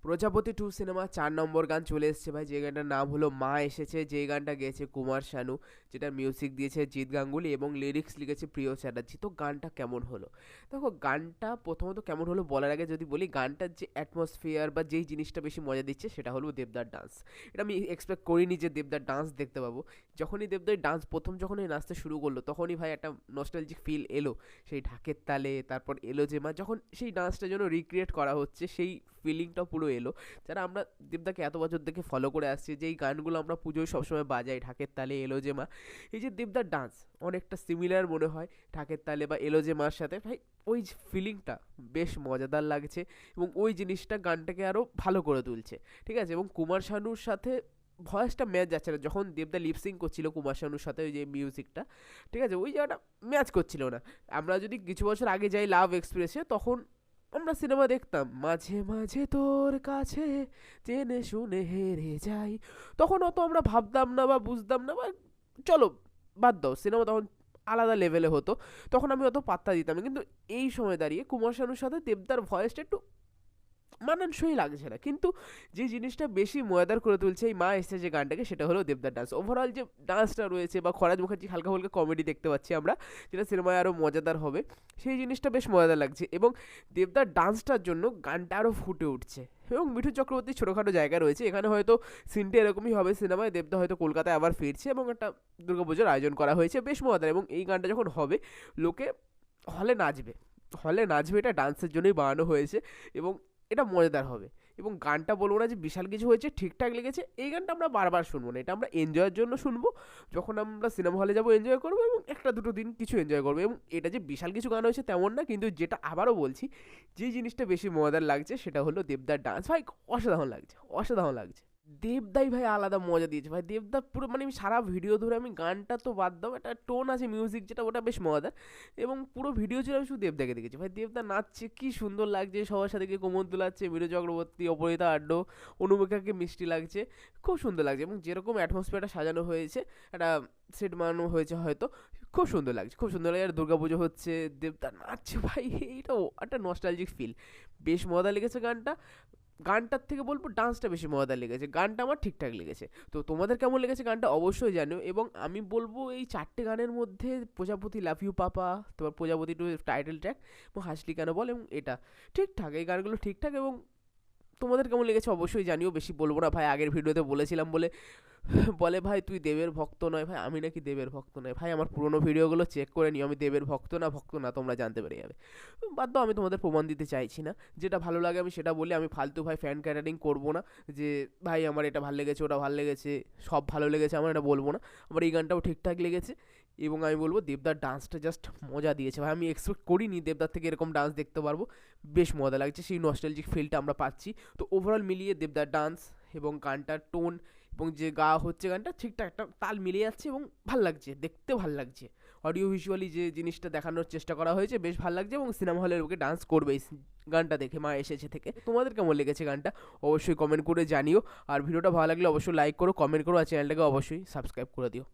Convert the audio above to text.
প্রজাপতি 2 সিনেমা 4 নম্বর গান চলে এসেছে ভাই, যে গানটার নাম হলো মা এসেছে, যে গানটা গেয়েছে কুমার শানু, যেটার মিউজিক দিয়েছে জিৎ গাঙ্গুলি এবং লিরিক্স লিখেছে প্রিয় চ্যাটার্জি। তো গানটা কেমন হলো? দেখো, গানটা প্রথমত কেমন হলো বলার আগে যদি বলি, গানটার যে অ্যাটমসফিয়ার বা যেই জিনিসটা বেশি মজা দিচ্ছে সেটা হলো দেবদার ডান্স। এটা আমি এক্সপেক্ট করিনি যে দেবদার ডান্স দেখতে পাবো। যখনই দেবদার ডান্স যখনই নাচতে শুরু করলো, তখনই ভাই একটা নস্টালজিক ফিল এলো। সেই ঢাকের তালে, তারপর এলো যে মা, যখন সেই ডান্সটা যেন রিক্রিয়েট করা হচ্ছে, সেই ফিলিংটা পুরো এলো। যারা আমরা দেবদাকে এত বছর থেকে ফলো করে আসছি, যেই গানগুলো আমরা পুজোয় সবসময় বাজাই, ঢাকের তালে, এলো যে মা, এই যে দেবদার ডান্স অনেকটা সিমিলার মনে হয় ঢাকের তালে বা এলো যে মার সাথে। ভাই ওই ফিলিংটা বেশ মজাদার লাগছে এবং ওই জিনিসটা গানটাকে আরও ভালো করে তুলছে। ঠিক আছে, এবং কুমার শানুর সাথে ভয়েসটা ম্যাচ যাচ্ছে না। যখন দেবদা লিপসিং করছিল কুমার শানুর সাথে, ওই যে মিউজিকটা, ঠিক আছে, ওই জায়গাটা ম্যাচ করছিল না। আমরা যদি কিছু বছর আগে যাই লাভ এক্সপ্রেসে, তখন আমরা সিনেমা দেখতাম মাঝে মাঝে তোর কাছে জেনে শুনে হেরে যাই, তখন অত আমরা ভাবতাম না বা বুঝতাম না, বা চলো বাদ দাও, সিনেমা তখন আলাদা লেভেলে হতো, তখন আমি অত পাত্তা দিতাম না। কিন্তু এই সময় দাঁড়িয়ে কুমার শানুর সাথে দেবদার ভয়েসটা একটু মানানসই লাগছে না, কিন্তু যে জিনিসটা বেশি মজাদার করে তুলছে এই মা এসেছে যে গানটাকে, সেটা হলো দেবদার ডান্স। ওভারঅল যে ডান্সটা রয়েছে, বা খরাজ মুখার্জি হালকা হালকা কমেডি দেখতে পাচ্ছি আমরা, যেটা সিনেমায় আরও মজাদার হবে, সেই জিনিসটা বেশ মজাদার লাগছে। এবং দেবদার ডান্সটার জন্য গানটা আরও ফুটে উঠছে। এবং মিঠু চক্রবর্তীর ছোটোখাটো জায়গা রয়েছে এখানে, হয়তো সিনটা এরকমই হবে সিনেমায়, দেবদা হয়তো কলকাতায় আবার ফিরছে এবং একটা দুর্গাপুজোর আয়োজন করা হয়েছে, বেশ মজাদার। এবং এই গানটা যখন হবে, লোকে হলে নাচবে, এটা ডান্সের জন্যই বানানো হয়েছে এবং এটা মজাদার হবে। এবং গানটা বলবো না যে বিশাল কিছু হয়েছে, ঠিকঠাক লেগেছে। এই গানটা আমরা বারবার শুনবো না, এটা আমরা এনজয়ের জন্য শুনবো। যখন আমরা সিনেমা হলে যাবো এনজয় করবো, এবং একটা দুটো দিন কিছু এনজয় করবো। এবং এটা যে বিশাল কিছু গান হয়েছে তেমন না, কিন্তু যেটা আবারও বলছি, যে জিনিসটা বেশি মজাদার লাগছে সেটা হলো দেবদার ডান্স। ভাই অসাধারণ লাগছে, অসাধারণ লাগছে। দেবদাই ভাই আলাদা মজা দিয়েছে ভাই। দেবদা পুরো মানে আমি সারা ভিডিও ধরে, আমি গানটা তো বাদ দাও, একটা টোন আছে মিউজিক যেটা, ওটা বেশ মজাদার। এবং পুরো ভিডিও জুড়ে আমি শুধু দেবদাকে দেখেছি ভাই। দেবদা নাচছে কি সুন্দর লাগছে, সবার সাথে গিয়ে কোমর দুলাচ্ছে, মিঠু চক্রবর্তী, অপরিতা আড্ড, অনুমিকাকে মিষ্টি লাগছে, খুব সুন্দর লাগছে। এবং যেরকম অ্যাটমসফিয়ারটা সাজানো হয়েছে, একটা সেট বানানো হয়েছে হয়তো, খুব সুন্দর লাগছে, খুব সুন্দর লাগে। আর দুর্গাপুজো হচ্ছে, দেবদা নাচছে ভাই, এইটাও একটা নস্টালজিক ফিল, বেশ মজা লেগেছে গানটা। গানটার থেকে বলবো ডান্সটা বেশি মজাদার লেগেছে, গানটা আমার ঠিকঠাক লেগেছে। তো তোমাদের কেমন লেগেছে গানটা অবশ্যই জানিও। এবং আমি বলবো এই 4টে গানের মধ্যে প্রজাপতি, লাভ ইউ পাপা, তোমার প্রজাপতি টু টাইটেল ট্র্যাক, এবং হাসলি কেন বল, এবং এটা ঠিকঠাক, এই গানগুলো ঠিকঠাক। এবং তোমাদের কেমন লেগেছে অবশ্যই জানিও। বেশি বলবো না ভাই, আগের ভিডিওতে বলেছিলাম বলে বলে ভাই তুই দেবের ভক্ত নয়। ভাই আমি নাকি দেবের ভক্ত নয়? ভাই আমার পুরোনো ভিডিওগুলো চেক করে নিও, আমি দেবের ভক্ত না তোমরা জানতে পেরে যাবে। বাদ দাও, আমি তোমাদের প্রমাণ দিতে চাইছি না। যেটা ভালো লাগে আমি সেটা বলি, আমি ফালতু ভাই ফ্যান ক্যাটারিং করবো না, যে ভাই আমার এটা ভালো লেগেছে, ওটা ভালো লেগেছে, সব ভালো লেগেছে আমার, এটা বলবো না। আমার এই গানটাও ঠিকঠাক লেগেছে। এবং আমি বলবো দেবদার ডান্সটা জাস্ট মজা দিয়েছে ভাই। আমি এক্সপেক্ট করিনি দেবদার থেকে এরকম ডান্স দেখতে পারবো, বেশ মজা লাগছে, সেই নস্টালজিক ফিলটা আমরা পাচ্ছি। তো ওভারঅল মিলিয়ে দেবদার ডান্স এবং গানটার টোন এবং যে গাওয়া হচ্ছে গানটা, ঠিকঠাক একটা তাল মিলে যাচ্ছে এবং ভাল লাগছে, দেখতে ভাল লাগছে। অডিও ভিজুয়ালি যে জিনিসটা দেখানোর চেষ্টা করা হয়েছে বেশ ভাল লাগছে, এবং সিনেমা হলের ওকে ডান্স করবে এই গানটা দেখে মা এসেছে থেকে। তোমাদের কেমন লেগেছে গানটা অবশ্যই কমেন্ট করে জানিও। আর ভিডিওটা ভালো লাগলে অবশ্যই লাইক করো, কমেন্ট করো, আর চ্যানেলটাকে অবশ্যই সাবস্ক্রাইব করে দিও।